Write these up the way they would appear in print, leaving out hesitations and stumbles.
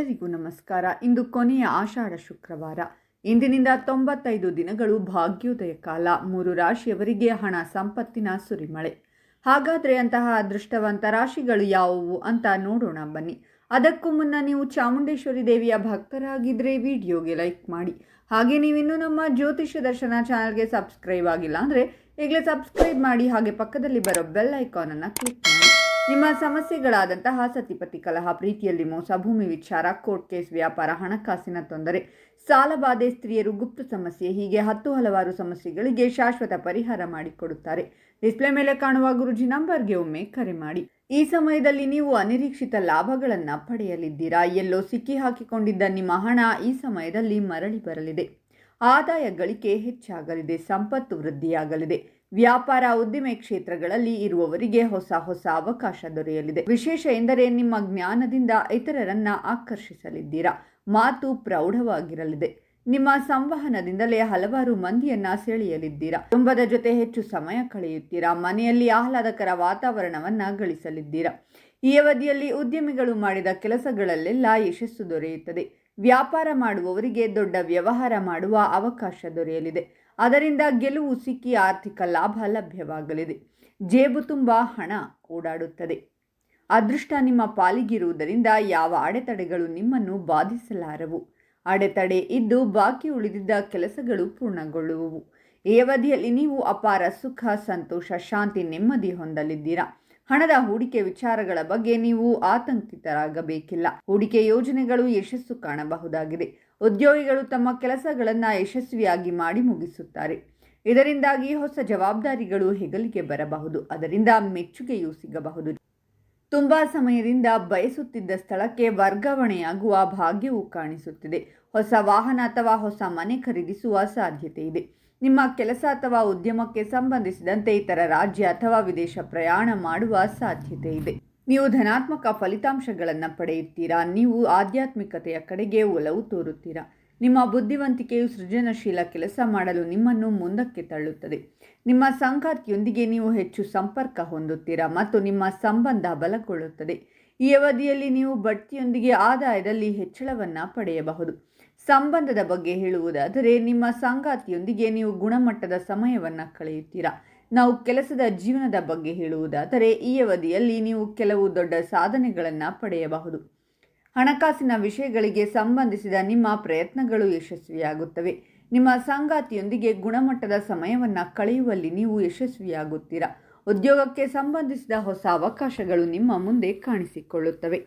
ಎಲ್ಲರಿಗೂ ನಮಸ್ಕಾರ. ಇಂದು ಕೊನೆಯ ಆಷಾಢ ಶುಕ್ರವಾರ. ಇಂದಿನಿಂದ 95 ದಿನಗಳು ಭಾಗ್ಯೋದಯ ಕಾಲ. 3 ರಾಶಿಯವರಿಗೆ ಹಣ ಸಂಪತ್ತಿನ ಸುರಿಮಳೆ. ಹಾಗಾದರೆ ಅಂತಹ ಅದೃಷ್ಟವಂತ ರಾಶಿಗಳು ಯಾವುವು ಅಂತ ನೋಡೋಣ ಬನ್ನಿ. ಅದಕ್ಕೂ ಮುನ್ನ ನೀವು ಚಾಮುಂಡೇಶ್ವರಿ ದೇವಿಯ ಭಕ್ತರಾಗಿದ್ದರೆ ವಿಡಿಯೋಗೆ ಲೈಕ್ ಮಾಡಿ. ಹಾಗೆ ನೀವಿನ್ನೂ ನಮ್ಮ ಜ್ಯೋತಿಷ್ಯ ದರ್ಶನ ಚಾನಲ್ಗೆ ಸಬ್ಸ್ಕ್ರೈಬ್ ಆಗಿಲ್ಲ ಅಂದರೆ ಈಗಲೇ ಸಬ್ಸ್ಕ್ರೈಬ್ ಮಾಡಿ. ಹಾಗೆ ಪಕ್ಕದಲ್ಲಿ ಬರೋ ಬೆಲ್ ಐಕಾನನ್ನು ಕ್ಲಿಕ್ ಮಾಡಿ. ನಿಮ್ಮ ಸಮಸ್ಯೆಗಳಾದಂತಹ ಸತಿಪತಿ ಕಲಹ, ಪ್ರೀತಿಯಲ್ಲಿ ಮೋಸ, ಭೂಮಿ ವಿಚಾರ, ಕೋರ್ಟ್ ಕೇಸ್, ವ್ಯಾಪಾರ, ಹಣಕಾಸಿನ ತೊಂದರೆ, ಸಾಲಬಾಧೆ, ಸ್ತ್ರೀಯರು, ಗುಪ್ತ ಸಮಸ್ಯೆ, ಹೀಗೆ ಹಲವಾರು ಸಮಸ್ಯೆಗಳಿಗೆ ಶಾಶ್ವತ ಪರಿಹಾರ ಮಾಡಿಕೊಡುತ್ತಾರೆ. ಡಿಸ್ಪ್ಲೇ ಮೇಲೆ ಕಾಣುವ ಗುರುಜಿ ನಂಬರ್ಗೆ ಒಮ್ಮೆ ಕರೆ ಮಾಡಿ. ಈ ಸಮಯದಲ್ಲಿ ನೀವು ಅನಿರೀಕ್ಷಿತ ಲಾಭಗಳನ್ನು ಪಡೆಯಲಿದ್ದೀರಾ. ಎಲ್ಲೋ ಸಿಕ್ಕಿ ಹಾಕಿಕೊಂಡಿದ್ದ ನಿಮ್ಮ ಹಣ ಈ ಸಮಯದಲ್ಲಿ ಮರಳಿ ಬರಲಿದೆ. ಆದಾಯ ಗಳಿಕೆ ಹೆಚ್ಚಾಗಲಿದೆ. ಸಂಪತ್ತು ವೃದ್ಧಿಯಾಗಲಿದೆ. ವ್ಯಾಪಾರ, ಉದ್ದಿಮೆ ಕ್ಷೇತ್ರಗಳಲ್ಲಿ ಇರುವವರಿಗೆ ಹೊಸ ಅವಕಾಶ ದೊರೆಯಲಿದೆ. ವಿಶೇಷ ಎಂದರೆ ನಿಮ್ಮ ಜ್ಞಾನದಿಂದ ಇತರರನ್ನ ಆಕರ್ಷಿಸಲಿದ್ದೀರಾ. ಮಾತು ಪ್ರೌಢವಾಗಿರಲಿದೆ. ನಿಮ್ಮ ಸಂವಹನದಿಂದಲೇ ಹಲವಾರು ಮಂದಿಯನ್ನ ಸೆಳೆಯಲಿದ್ದೀರಾ. ಕುಟುಂಬದ ಜೊತೆ ಹೆಚ್ಚು ಸಮಯ ಕಳೆಯುತ್ತೀರಾ. ಮನೆಯಲ್ಲಿ ಆಹ್ಲಾದಕರ ವಾತಾವರಣವನ್ನ ಗಳಿಸಲಿದ್ದೀರಾ. ಈ ಅವಧಿಯಲ್ಲಿ ಉದ್ಯಮಿಗಳು ಮಾಡಿದ ಕೆಲಸಗಳಲ್ಲೆಲ್ಲ ಯಶಸ್ಸು ದೊರೆಯುತ್ತದೆ. ವ್ಯಾಪಾರ ಮಾಡುವವರಿಗೆ ದೊಡ್ಡ ವ್ಯವಹಾರ ಮಾಡುವ ಅವಕಾಶ ದೊರೆಯಲಿದೆ. ಅದರಿಂದ ಗೆಲುವು ಸಿಕ್ಕಿ ಆರ್ಥಿಕ ಲಾಭ ಲಭ್ಯವಾಗಲಿದೆ. ಜೇಬು ತುಂಬ ಹಣ ಓಡಾಡುತ್ತದೆ. ಅದೃಷ್ಟ ನಿಮ್ಮ ಪಾಲಿಗಿರುವುದರಿಂದ ಯಾವ ಅಡೆತಡೆಗಳು ನಿಮ್ಮನ್ನು ಬಾಧಿಸಲಾರವು. ಅಡೆತಡೆ ಇದ್ದು ಬಾಕಿ ಉಳಿದಿದ್ದ ಕೆಲಸಗಳು ಪೂರ್ಣಗೊಳ್ಳುವವು. ಈ ಅವಧಿಯಲ್ಲಿ ನೀವು ಅಪಾರ ಸುಖ, ಸಂತೋಷ, ಶಾಂತಿ, ನೆಮ್ಮದಿ ಹೊಂದಲಿದ್ದೀರಾ. ಹಣದ ಹೂಡಿಕೆ ವಿಚಾರಗಳ ಬಗ್ಗೆ ನೀವು ಆತಂಕಿತರಾಗಬೇಕಿಲ್ಲ. ಹೂಡಿಕೆ ಯೋಜನೆಗಳು ಯಶಸ್ಸು ಕಾಣಬಹುದಾಗಿದೆ. ಉದ್ಯೋಗಿಗಳು ತಮ್ಮ ಕೆಲಸಗಳನ್ನು ಯಶಸ್ವಿಯಾಗಿ ಮಾಡಿ ಮುಗಿಸುತ್ತಾರೆ. ಇದರಿಂದಾಗಿ ಹೊಸ ಜವಾಬ್ದಾರಿಗಳು ಹೆಗಲಿಗೆ ಬರಬಹುದು. ಅದರಿಂದ ಮೆಚ್ಚುಗೆಯೂ ಸಿಗಬಹುದು. ತುಂಬಾ ಸಮಯದಿಂದ ಬಯಸುತ್ತಿದ್ದ ಸ್ಥಳಕ್ಕೆ ವರ್ಗಾವಣೆಯಾಗುವ ಭಾಗ್ಯವೂ ಕಾಣಿಸುತ್ತಿದೆ. ಹೊಸ ವಾಹನ ಅಥವಾ ಹೊಸ ಮನೆ ಖರೀದಿಸುವ ಸಾಧ್ಯತೆ ಇದೆ. ನಿಮ್ಮ ಕೆಲಸ ಅಥವಾ ಉದ್ಯಮಕ್ಕೆ ಸಂಬಂಧಿಸಿದಂತೆ ಇತರ ರಾಜ್ಯ ಅಥವಾ ವಿದೇಶ ಪ್ರಯಾಣ ಮಾಡುವ ಸಾಧ್ಯತೆ ಇದೆ. ನೀವು ಧನಾತ್ಮಕ ಫಲಿತಾಂಶಗಳನ್ನು ಪಡೆಯುತ್ತೀರಾ. ನೀವು ಆಧ್ಯಾತ್ಮಿಕತೆಯ ಕಡೆಗೆ ಒಲವು ತೋರುತ್ತೀರಾ. ನಿಮ್ಮ ಬುದ್ಧಿವಂತಿಕೆಯು ಸೃಜನಶೀಲ ಕೆಲಸ ಮಾಡಲು ನಿಮ್ಮನ್ನು ಮುಂದಕ್ಕೆ ತಳ್ಳುತ್ತದೆ. ನಿಮ್ಮ ಸಂಗಾತಿಯೊಂದಿಗೆ ನೀವು ಹೆಚ್ಚು ಸಂಪರ್ಕ ಹೊಂದುತ್ತೀರಾ ಮತ್ತು ನಿಮ್ಮ ಸಂಬಂಧ ಬಲಗೊಳ್ಳುತ್ತದೆ. ಈ ಅವಧಿಯಲ್ಲಿ ನೀವು ಬಡ್ತಿಯೊಂದಿಗೆ ಆದಾಯದಲ್ಲಿ ಹೆಚ್ಚಳವನ್ನು ಪಡೆಯಬಹುದು. ಸಂಬಂಧದ ಬಗ್ಗೆ ಹೇಳುವುದಾದರೆ ನಿಮ್ಮ ಸಂಗಾತಿಯೊಂದಿಗೆ ನೀವು ಗುಣಮಟ್ಟದ ಸಮಯವನ್ನು ಕಳೆಯುತ್ತೀರಾ. ನಾವು ಕೆಲಸದ ಜೀವನದ ಬಗ್ಗೆ ಹೇಳುವುದಾದರೆ ಈ ಅವಧಿಯಲ್ಲಿ ನೀವು ಕೆಲವು ದೊಡ್ಡ ಸಾಧನೆಗಳನ್ನು ಪಡೆಯಬಹುದು. ಹಣಕಾಸಿನ ವಿಷಯಗಳಿಗೆ ಸಂಬಂಧಿಸಿದ ನಿಮ್ಮ ಪ್ರಯತ್ನಗಳು ಯಶಸ್ವಿಯಾಗುತ್ತವೆ. ನಿಮ್ಮ ಸಂಗಾತಿಯೊಂದಿಗೆ ಗುಣಮಟ್ಟದ ಸಮಯವನ್ನು ಕಳೆಯುವಲ್ಲಿ ನೀವು ಯಶಸ್ವಿಯಾಗುತ್ತೀರಾ. ಉದ್ಯೋಗಕ್ಕೆ ಸಂಬಂಧಿಸಿದ ಹೊಸ ಅವಕಾಶಗಳು ನಿಮ್ಮ ಮುಂದೆ ಕಾಣಿಸಿಕೊಳ್ಳುತ್ತವೆ.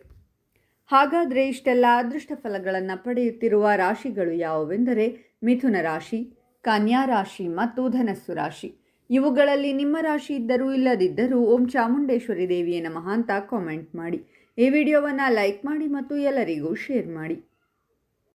ಹಾಗಾದರೆ ಇಷ್ಟೆಲ್ಲ ಅದೃಷ್ಟ ಫಲಗಳನ್ನು ಪಡೆಯುತ್ತಿರುವ ರಾಶಿಗಳು ಯಾವುವೆಂದರೆ ಮಿಥುನ ರಾಶಿ, ಕನ್ಯಾ ರಾಶಿ ಮತ್ತು ಧನಸ್ಸು ರಾಶಿ. ಇವುಗಳಲ್ಲಿ ನಿಮ್ಮ ರಾಶಿ ಇದ್ದರೂ ಇಲ್ಲದಿದ್ದರೂ ಓಂ ಚಾಮುಂಡೇಶ್ವರಿ ದೇವಿಯೇ ನಮಃ ಅಂತ ಕಾಮೆಂಟ್ ಮಾಡಿ. ಈ ವಿಡಿಯೋವನ್ನು ಲೈಕ್ ಮಾಡಿ ಮತ್ತು ಎಲ್ಲರಿಗೂ ಶೇರ್ ಮಾಡಿ.